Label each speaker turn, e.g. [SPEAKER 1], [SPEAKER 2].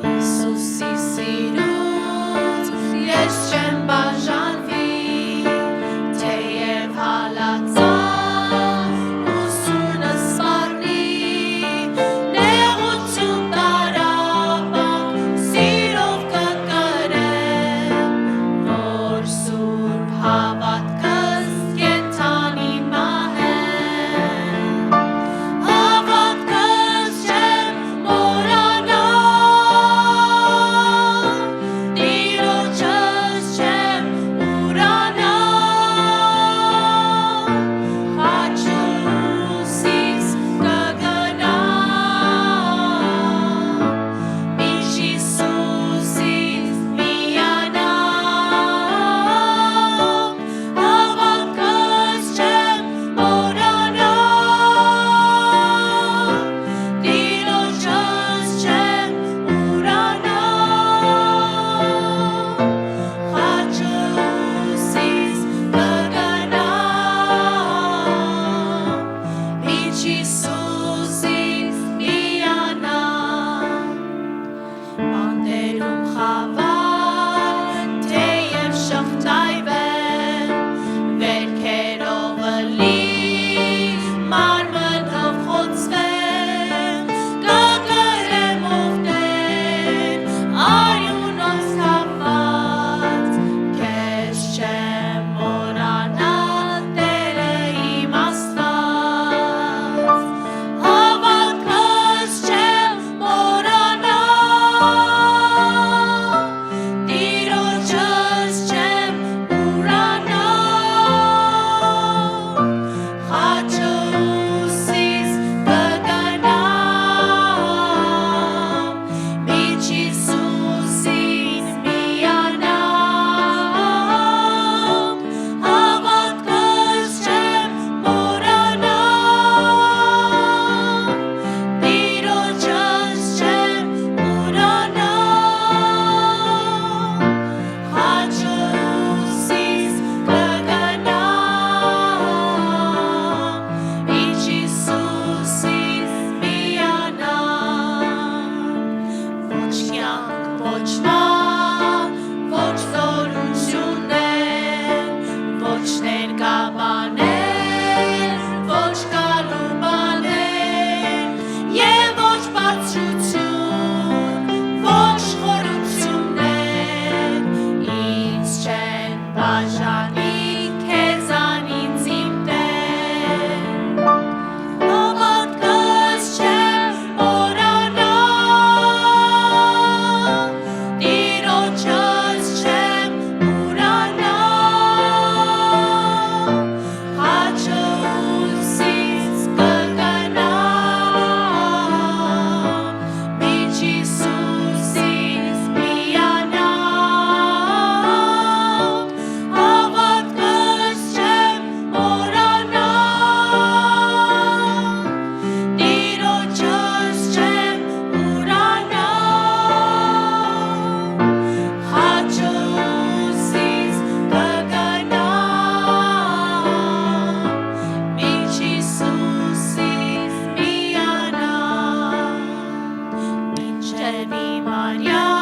[SPEAKER 1] Հիսուսի սիրուց ես չեմ բաժանվի, թեև հալածած ուսունս սպառնի, նեղություն տարապակ սիրով կկրեմ, որ սուրբ հավատքս կենդանի մահեմ, հավատքս չեմ մոռանա, Տիրոջս չեմ ուրանա, հաճույքս կգնամ, մինչ Հիսուսից միանամ, հավատքս չեմ մոռանա, Տիրոջս չեմ ուրանա, հաճույքս կգնամ, մինչ Հիսուսից միանամ, բանտերում խավար, թեև շղթայվեմ, վերքերով լի, մարմնով խոցվեմ, կկրեմ ով Տեր, արյունով սափված, քեզ չեմ մոռանա, Տերը իմ Աստված, հավատքս չեմ մոռանա, Տիրոջս չեմ ուրանա, հաճույքս կգնամ, մինչ Հիսուսից միանամ, հավատքս չեմ մոռանա, Տիրոջս չեմ ուրանա, հաճույքս կգնամ, մինչ Հիսուսից միանամ, ոչ կյանք, ոչ մահ, ոչ զորություններ, ոչ ներկա բաներ, ոչ գալու բաներ, և ոչ բարձրություն, ոչ խորություններ, ինձ չեն բաժանի քեզանից իմ Տեր, հավատքս չեմ մոռանա, Տիրոջս չեմ ուրանա, հաճույքս կգնամ, մինչ Հիսուսից միանամ, հավատքս չեմ մոռանա, Տիրոջս չեմ ուրանա, հաճույքս կգնամ, մինչ Հիսուսից միանամ, մինչև իմ արյան